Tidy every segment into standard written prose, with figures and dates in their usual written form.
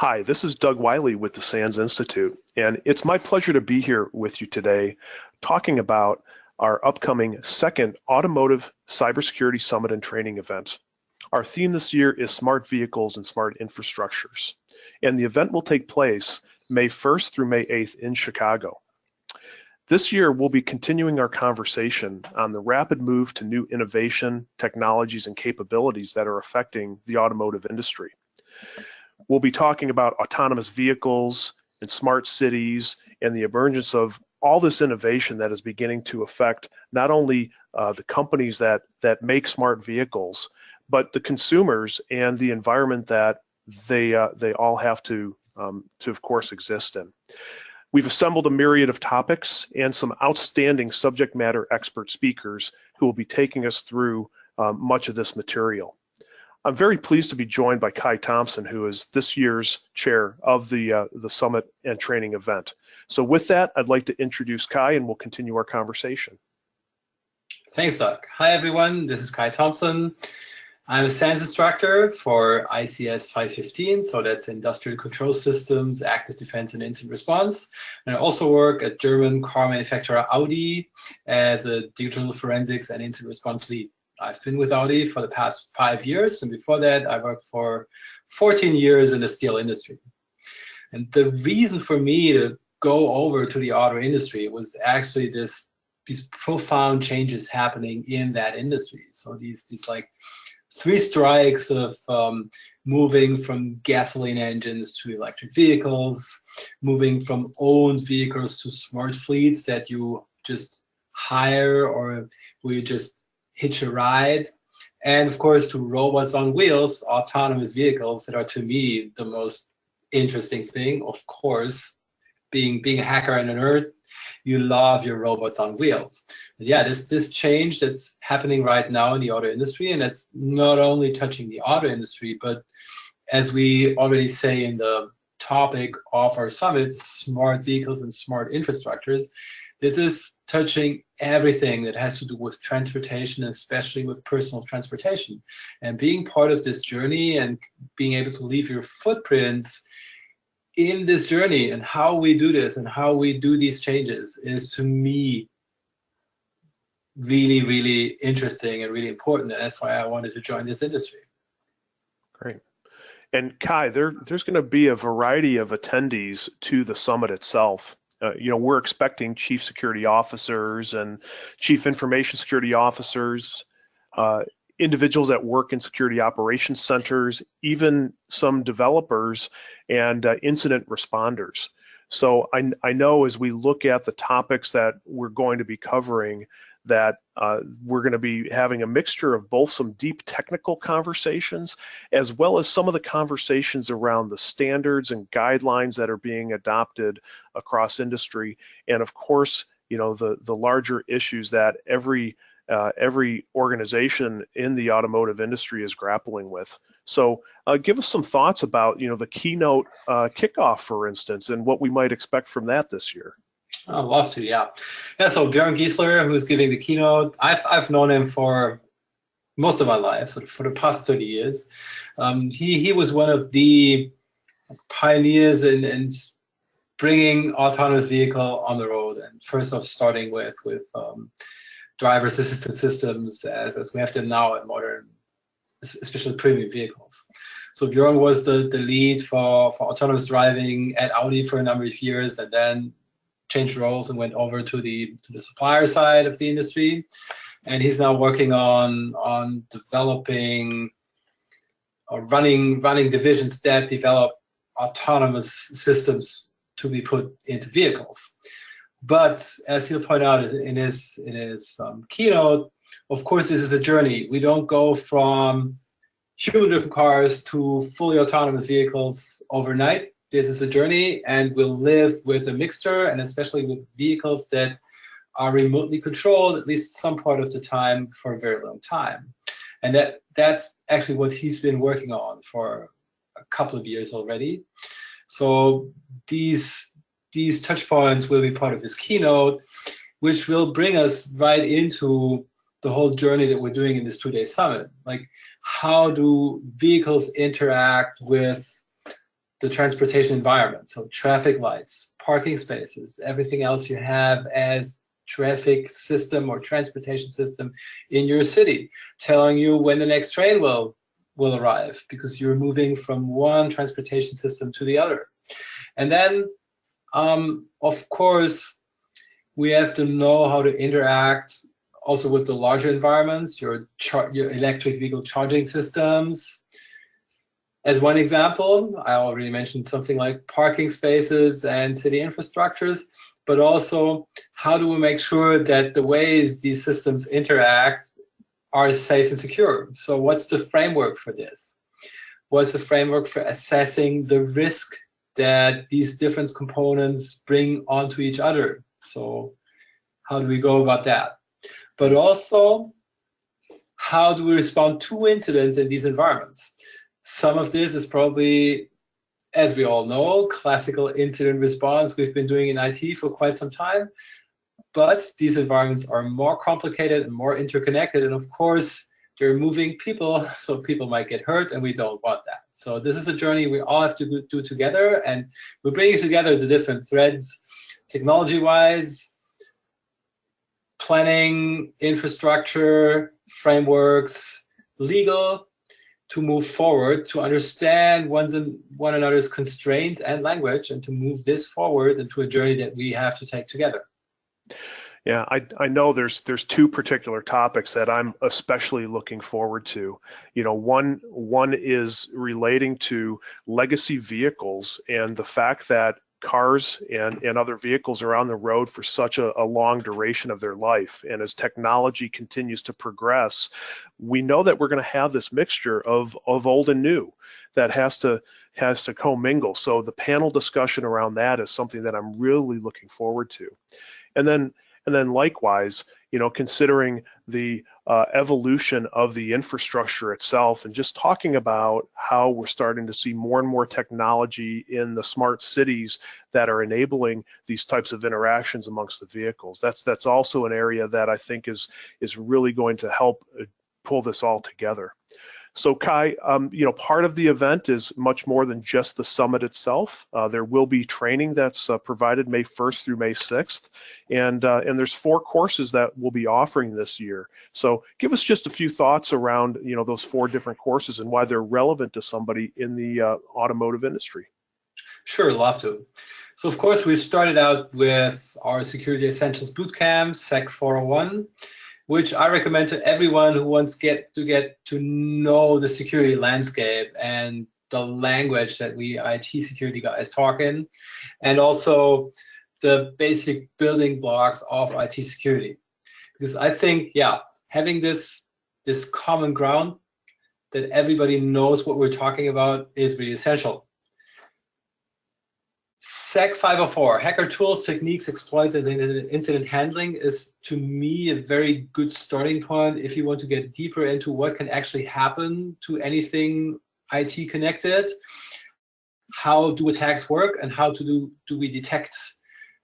Hi, this is Doug Wiley with the SANS Institute, and it's my pleasure to be here with you today talking about our upcoming second Automotive Cybersecurity Summit and Training event. Our theme this year is Smart Vehicles and Smart Infrastructures, and the event will take place May 1st through May 8th in Chicago. This year, we'll be continuing our conversation on the rapid move to new innovation, technologies, and capabilities that are affecting the automotive industry. We'll be talking about autonomous vehicles and smart cities and the emergence of all this innovation that is beginning to affect not only the companies that make smart vehicles, but the consumers and the environment that they all have to of course exist in. We've assembled a myriad of topics and some outstanding subject matter expert speakers who will be taking us through much of this material. I'm very pleased to be joined by Thompson, who is this year's chair of the Summit and Training event. So with that, I'd like to introduce Kai, and we'll continue our conversation. Thanks, Doug. Hi, everyone. This is Thompson. I'm a SANS instructor for ICS 515, so that's Industrial Control Systems, Active Defense, and Incident Response. And I also work at German car manufacturer Audi as a digital forensics and incident response lead. I've been with Audi for the past 5 years, and before that, I worked for 14 years in the steel industry. And the reason for me to go over to the auto industry was actually these profound changes happening in that industry. So these like 3 strikes of moving from gasoline engines to electric vehicles, moving from owned vehicles to smart fleets that you just hire or where you just hitch a ride, and of course to robots on wheels, autonomous vehicles that are to me the most interesting thing. Of course, being a hacker and a nerd, you love your robots on wheels. But yeah, this change that's happening right now in the auto industry, and it's not only touching the auto industry, but as we already say in the topic of our summit, smart vehicles and smart infrastructures, this is touching everything that has to do with transportation, especially with personal transportation. And being part of this journey and being able to leave your footprints in this journey and how we do this and how we do these changes is, to me, really, really interesting and really important. And that's why I wanted to join this industry. Great. And Kai, there's going to be a variety of attendees to the summit itself. We're expecting chief security officers and chief information security officers, individuals that work in security operations centers, even some developers and incident responders. So I know as we look at the topics that we're going to be covering, that we're going to be having a mixture of both some deep technical conversations as well as some of the conversations around the standards and guidelines that are being adopted across industry, and of course, the larger issues that every organization in the automotive industry is grappling with. So give us some thoughts about the keynote kickoff, for instance, and what we might expect from that this year. I'd love to, yeah. So Björn Giesler, who's giving the keynote, I've known him for most of my life, so for the past 30 years. He was one of the pioneers in bringing autonomous vehicle on the road, and first off starting with driver's assistance systems as we have them now in modern, especially premium vehicles. So Björn was the lead for autonomous driving at Audi for a number of years, and then changed roles and went over to the supplier side of the industry, and he's now working on developing or running divisions that develop autonomous systems to be put into vehicles. But as he'll point out in his keynote, of course this is a journey. We don't go from human-driven cars to fully autonomous vehicles overnight. This is a journey, and we'll live with a mixture, and especially with vehicles that are remotely controlled, at least some part of the time, for a very long time. And that's actually what he's been working on for a couple of years already. So these touch points will be part of his keynote, which will bring us right into the whole journey that we're doing in this 2-day summit. Like, how do vehicles interact with the transportation environment. So traffic lights, parking spaces, everything else you have as traffic system or transportation system in your city, telling you when the next train will arrive, because you're moving from one transportation system to the other. And then, of course, we have to know how to interact also with the larger environments, your electric vehicle charging systems. As one example, I already mentioned something like parking spaces and city infrastructures, but also how do we make sure that the ways these systems interact are safe and secure? So what's the framework for this? What's the framework for assessing the risk that these different components bring onto each other? So how do we go about that? But also, how do we respond to incidents in these environments? Some of this is probably, as we all know, classical incident response we've been doing in IT for quite some time. But these environments are more complicated and more interconnected. And of course, they're moving people, so people might get hurt, and we don't want that. So this is a journey we all have to do together. And we're bringing together the different threads, technology-wise, planning, infrastructure, frameworks, legal, to move forward, to understand one another's constraints and language, and to move this forward into a journey that we have to take together. Yeah, I know there's two particular topics that I'm especially looking forward to. You know, one is relating to legacy vehicles and the fact that cars and other vehicles are on the road for such a long duration of their life. And as technology continues to progress, we know that we're going to have this mixture of old and new that has to commingle. So the panel discussion around that is something that I'm really looking forward to. And then likewise, you know, considering the evolution of the infrastructure itself, and just talking about how we're starting to see more and more technology in the smart cities that are enabling these types of interactions amongst the vehicles. That's also an area that I think is really going to help pull this all together. So Kai, you know, part of the event is much more than just the summit itself. There will be training that's provided May 1st through May 6th, and there's 4 courses that we'll be offering this year. So give us just a few thoughts around, you know, those 4 different courses and why they're relevant to somebody in the automotive industry. Sure, love to. So of course, we started out with our Security Essentials Bootcamp, SEC 401. Which I recommend to everyone who wants to get to know the security landscape and the language that we IT security guys talk in, and also the basic building blocks of IT security. Because I think, yeah, having this common ground that everybody knows what we're talking about is really essential. SEC 504, Hacker Tools, Techniques, Exploits, and Incident Handling is, to me, a very good starting point if you want to get deeper into what can actually happen to anything IT connected, how do attacks work, and how do we detect,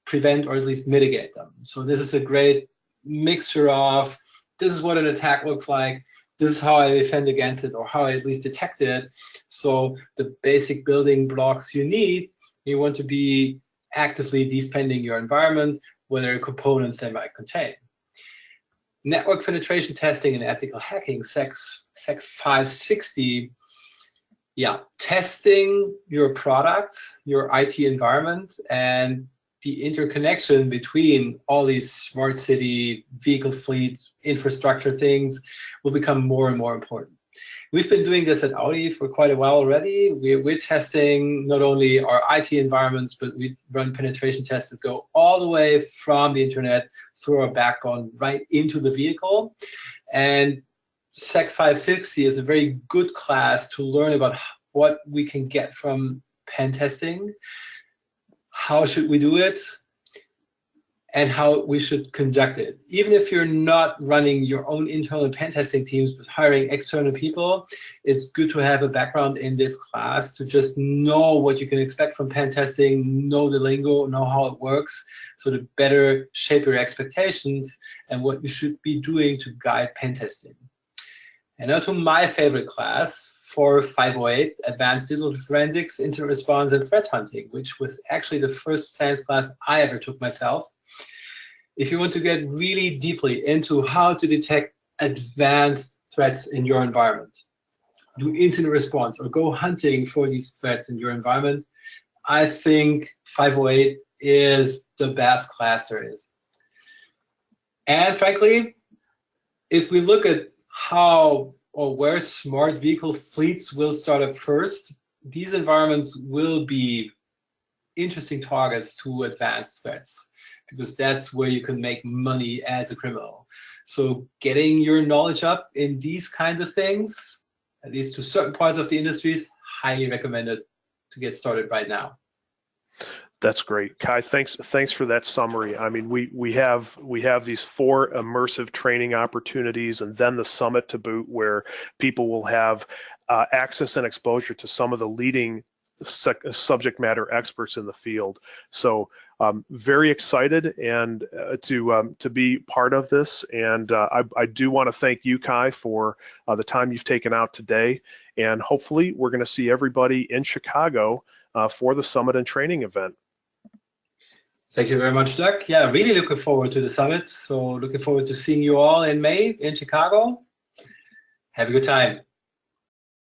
prevent, or at least mitigate them. So this is a great mixture of, this is what an attack looks like, this is how I defend against it, or how I at least detect it. So the basic building blocks you need. You want to be actively defending your environment, whatever components they might contain. Network penetration testing and ethical hacking, SEC 560. Yeah, testing your products, your IT environment, and the interconnection between all these smart city, vehicle fleet, infrastructure things will become more and more important. We've been doing this at Audi for quite a while already. We're testing not only our IT environments, but we run penetration tests that go all the way from the internet through our backbone right into the vehicle. And SEC 560 is a very good class to learn about what we can get from pen testing, how should we do it, and how we should conduct it. Even if you're not running your own internal pen testing teams, but hiring external people, it's good to have a background in this class to just know what you can expect from pen testing, know the lingo, know how it works, so to better shape your expectations and what you should be doing to guide pen testing. And now to my favorite class, for 508, Advanced Digital Forensics, Incident Response, and Threat Hunting, which was actually the first SANS class I ever took myself. If you want to get really deeply into how to detect advanced threats in your environment, do incident response, or go hunting for these threats in your environment, I think 508 is the best class there is. And frankly, if we look at how or where smart vehicle fleets will start up first, these environments will be interesting targets to advanced threats, because that's where you can make money as a criminal. So getting your knowledge up in these kinds of things, at least to certain parts of the industries, highly recommended to get started right now. That's great, Kai. Thanks for that summary. I mean, we have these 4 immersive training opportunities, and then the summit to boot, where people will have access and exposure to some of the leading subject matter experts in the field. So very excited and to be part of this. And I do want to thank you, Kai, for the time you've taken out today. And hopefully we're going to see everybody in Chicago for the summit and training event. Thank you very much, Doug. Yeah, really looking forward to the summit. So looking forward to seeing you all in May in Chicago. Have a good time.